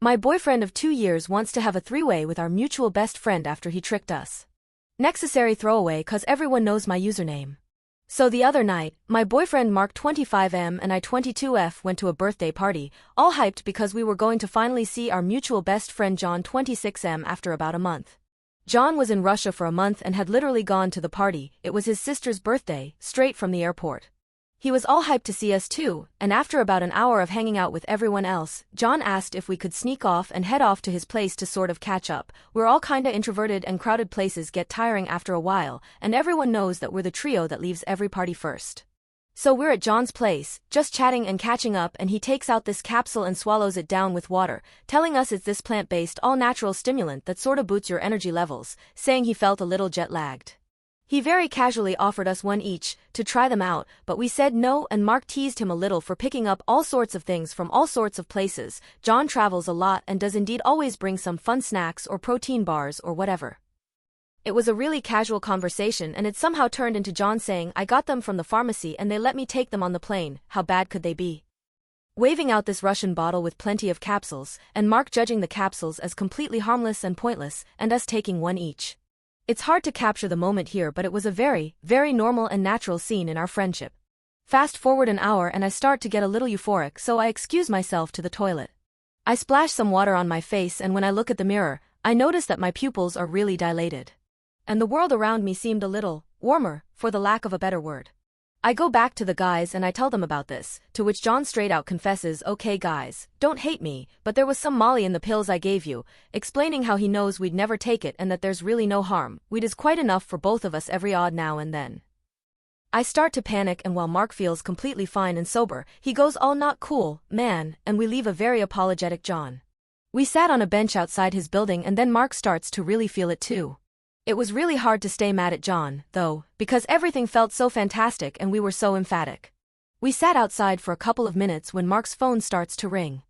My boyfriend of 2 years wants to have a three-way with our mutual best friend after he tricked us. Necessary throwaway cause everyone knows my username. So the other night, my boyfriend Mark 25M and I 22F went to a birthday party, all hyped because we were going to finally see our mutual best friend John 26M after about a month. John was in Russia for a month and had literally gone to the party. It was his sister's birthday, straight from the airport. He was all hyped to see us too, and after about an hour of hanging out with everyone else, John asked if we could sneak off and head off to his place to sort of catch up. We're all kinda introverted and crowded places get tiring after a while, and everyone knows that we're the trio that leaves every party first. So we're at John's place, just chatting and catching up, and he takes out this capsule and swallows it down with water, telling us it's this plant-based all-natural stimulant that sorta boosts your energy levels, saying he felt a little jet-lagged. He very casually offered us one each, to try them out, but we said no, and Mark teased him a little for picking up all sorts of things from all sorts of places. John travels a lot and does indeed always bring some fun snacks or protein bars or whatever. It was a really casual conversation, and it somehow turned into John saying, "I got them from the pharmacy and they let me take them on the plane, how bad could they be?" Waving out this Russian bottle with plenty of capsules, and Mark judging the capsules as completely harmless and pointless, and us taking one each. It's hard to capture the moment here, but it was a very, very normal and natural scene in our friendship. Fast forward an hour and I start to get a little euphoric, so I excuse myself to the toilet. I splash some water on my face, and when I look at the mirror, I notice that my pupils are really dilated. And the world around me seemed a little warmer, for the lack of a better word. I go back to the guys and I tell them about this, to which John straight out confesses, "Okay guys, don't hate me, but there was some Molly in the pills I gave you," explaining how he knows we'd never take it and that there's really no harm. Weed is quite enough for both of us every odd now and then. I start to panic, and while Mark feels completely fine and sober, he goes all "not cool, man," and we leave a very apologetic John. We sat on a bench outside his building, and then Mark starts to really feel it too. It was really hard to stay mad at John, though, because everything felt so fantastic and we were so emphatic. We sat outside for a couple of minutes when Mark's phone starts to ring.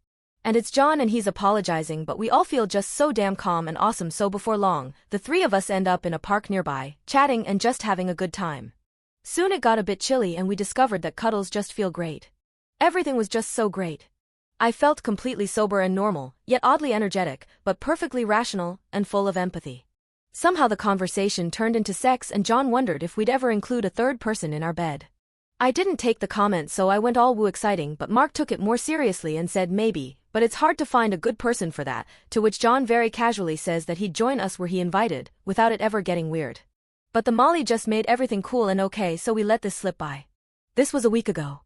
And it's John and he's apologizing, but we all feel just so damn calm and awesome, so before long, the three of us end up in a park nearby, chatting and just having a good time. Soon it got a bit chilly and we discovered that cuddles just feel great. Everything was just so great. I felt completely sober and normal, yet oddly energetic, but perfectly rational and full of empathy. Somehow the conversation turned into sex, and John wondered if we'd ever include a third person in our bed. I didn't take the comment, so I went all woo exciting, but Mark took it more seriously and said maybe, but it's hard to find a good person for that, to which John very casually says that he'd join us were he invited, without it ever getting weird. But the Molly just made everything cool and okay, so we let this slip by. This was a week ago.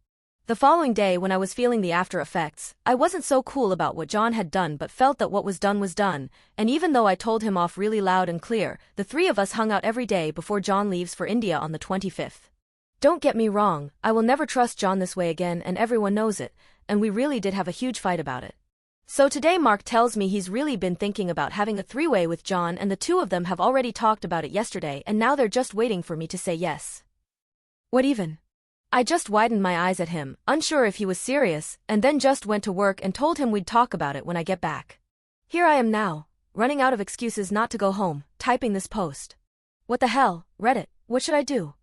The following day, when I was feeling the after effects, I wasn't so cool about what John had done, but felt that what was done, and even though I told him off really loud and clear, the three of us hung out every day before John leaves for India on the 25th. Don't get me wrong, I will never trust John this way again, and everyone knows it, and we really did have a huge fight about it. So today Mark tells me he's really been thinking about having a three-way with John, and the two of them have already talked about it yesterday, and now they're just waiting for me to say yes. What even? I just widened my eyes at him, unsure if he was serious, and then just went to work and told him we'd talk about it when I get back. Here I am now, running out of excuses not to go home, typing this post. What the hell, Reddit, what should I do?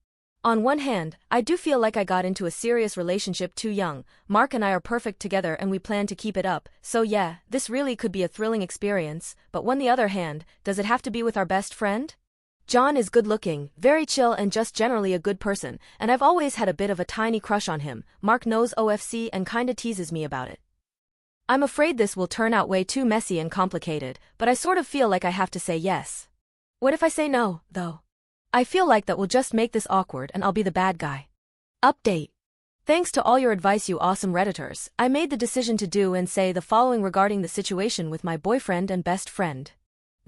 On one hand, I do feel like I got into a serious relationship too young. Mark and I are perfect together and we plan to keep it up, so yeah, this really could be a thrilling experience, but on the other hand, does it have to be with our best friend? John is good-looking, very chill, and just generally a good person, and I've always had a bit of a tiny crush on him. Mark knows OFC and kinda teases me about it. I'm afraid this will turn out way too messy and complicated, but I sort of feel like I have to say yes. What if I say no, though? I feel like that will just make this awkward and I'll be the bad guy. Update. Thanks to all your advice, you awesome Redditors, I made the decision to do and say the following regarding the situation with my boyfriend and best friend.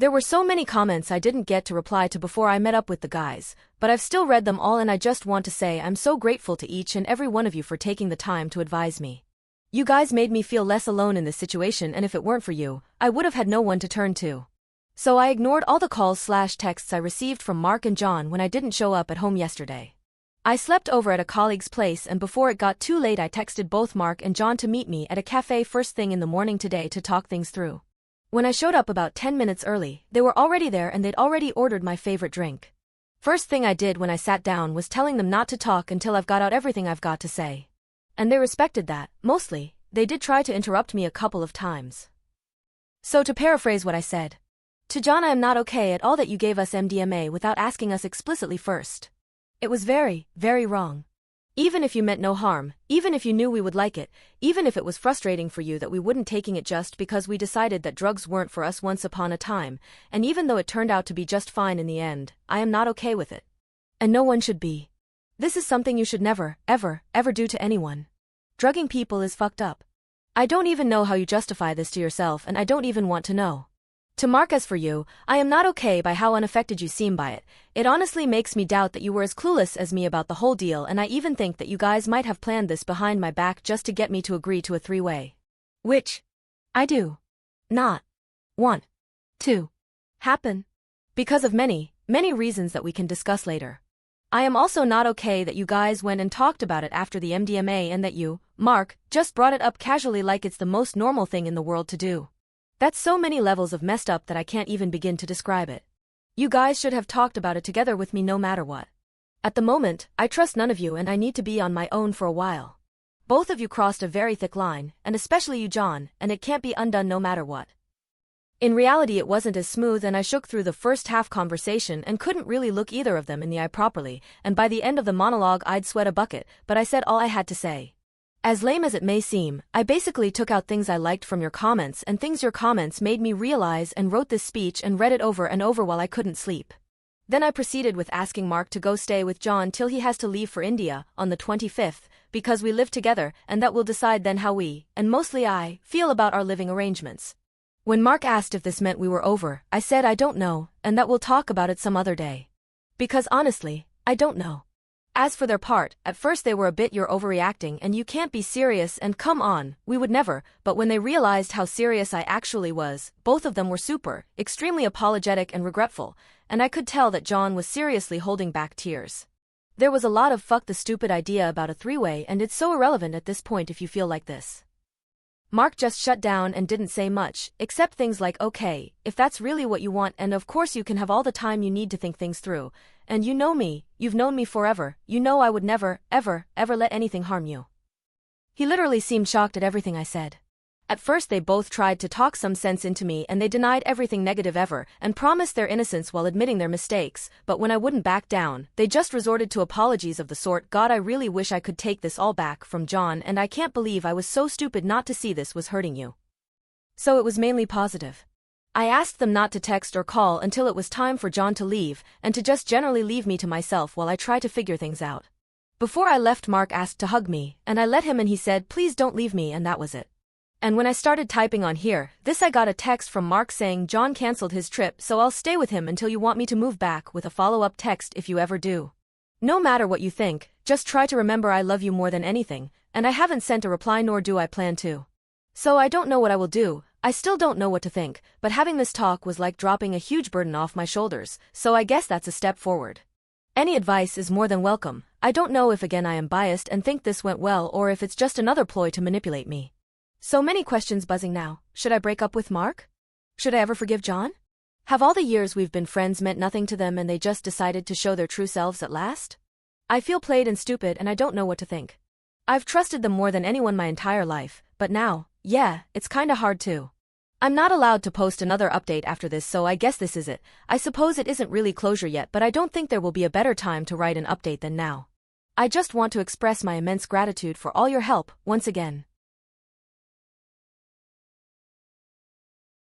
There were so many comments I didn't get to reply to before I met up with the guys, but I've still read them all, and I just want to say I'm so grateful to each and every one of you for taking the time to advise me. You guys made me feel less alone in this situation, and if it weren't for you, I would have had no one to turn to. So I ignored all the calls/texts I received from Mark and John when I didn't show up at home yesterday. I slept over at a colleague's place, and before it got too late I texted both Mark and John to meet me at a cafe first thing in the morning today to talk things through. When I showed up about 10 minutes early, they were already there and they'd already ordered my favorite drink. First thing I did when I sat down was telling them not to talk until I've got out everything I've got to say. And they respected that, mostly. They did try to interrupt me a couple of times. So to paraphrase what I said. To John, I am not okay at all that you gave us MDMA without asking us explicitly first. It was very, very wrong. Even if you meant no harm, even if you knew we would like it, even if it was frustrating for you that we wouldn't taking it just because we decided that drugs weren't for us once upon a time, and even though it turned out to be just fine in the end, I am not okay with it. And no one should be. This is something you should never, ever, ever do to anyone. Drugging people is fucked up. I don't even know how you justify this to yourself, and I don't even want to know. To Mark, as for you, I am not okay by how unaffected you seem by it. It honestly makes me doubt that you were as clueless as me about the whole deal, and I even think that you guys might have planned this behind my back just to get me to agree to a three-way. Which I do not want to happen. Because of many, many reasons that we can discuss later. I am also not okay that you guys went and talked about it after the MDMA and that you, Mark, just brought it up casually like it's the most normal thing in the world to do. That's so many levels of messed up that I can't even begin to describe it. You guys should have talked about it together with me no matter what. At the moment, I trust none of you and I need to be on my own for a while. Both of you crossed a very thick line, and especially you, John, and it can't be undone no matter what. In reality, it wasn't as smooth, and I shook through the first half conversation and couldn't really look either of them in the eye properly, and by the end of the monologue I'd sweat a bucket, but I said all I had to say. As lame as it may seem, I basically took out things I liked from your comments and things your comments made me realize and wrote this speech and read it over and over while I couldn't sleep. Then I proceeded with asking Mark to go stay with John till he has to leave for India on the 25th, because we live together and that will decide then how we, and mostly I, feel about our living arrangements. When Mark asked if this meant we were over, I said I don't know, and that we'll talk about it some other day. Because honestly, I don't know. As for their part, at first they were a bit you're overreacting and you can't be serious and come on, we would never, but when they realized how serious I actually was, both of them were super, extremely apologetic and regretful, and I could tell that John was seriously holding back tears. There was a lot of fuck the stupid idea about a three-way, and it's so irrelevant at this point if you feel like this. Mark just shut down and didn't say much, except things like okay, if that's really what you want, and of course you can have all the time you need to think things through, and you know me, you've known me forever, you know I would never, ever, ever let anything harm you. He literally seemed shocked at everything I said. At first they both tried to talk some sense into me and they denied everything negative ever and promised their innocence while admitting their mistakes, but when I wouldn't back down, they just resorted to apologies of the sort, God, I really wish I could take this all back from John, and I can't believe I was so stupid not to see this was hurting you. So it was mainly positive. I asked them not to text or call until it was time for John to leave and to just generally leave me to myself while I try to figure things out. Before I left, Mark asked to hug me, and I let him, and he said please don't leave me, and that was it. And when I started typing on here, I got a text from Mark saying John cancelled his trip, so I'll stay with him until you want me to move back, with a follow-up text if you ever do. No matter what you think, just try to remember I love you more than anything, and I haven't sent a reply nor do I plan to. So I don't know what I will do, I still don't know what to think, but having this talk was like dropping a huge burden off my shoulders, so I guess that's a step forward. Any advice is more than welcome. I don't know if again I am biased and think this went well or if it's just another ploy to manipulate me. So many questions buzzing now. Should I break up with Mark? Should I ever forgive John? Have all the years we've been friends meant nothing to them and they just decided to show their true selves at last? I feel played and stupid and I don't know what to think. I've trusted them more than anyone my entire life, but now, yeah, it's kinda hard too. I'm not allowed to post another update after this, so I guess this is it. I suppose it isn't really closure yet, but I don't think there will be a better time to write an update than now. I just want to express my immense gratitude for all your help, once again.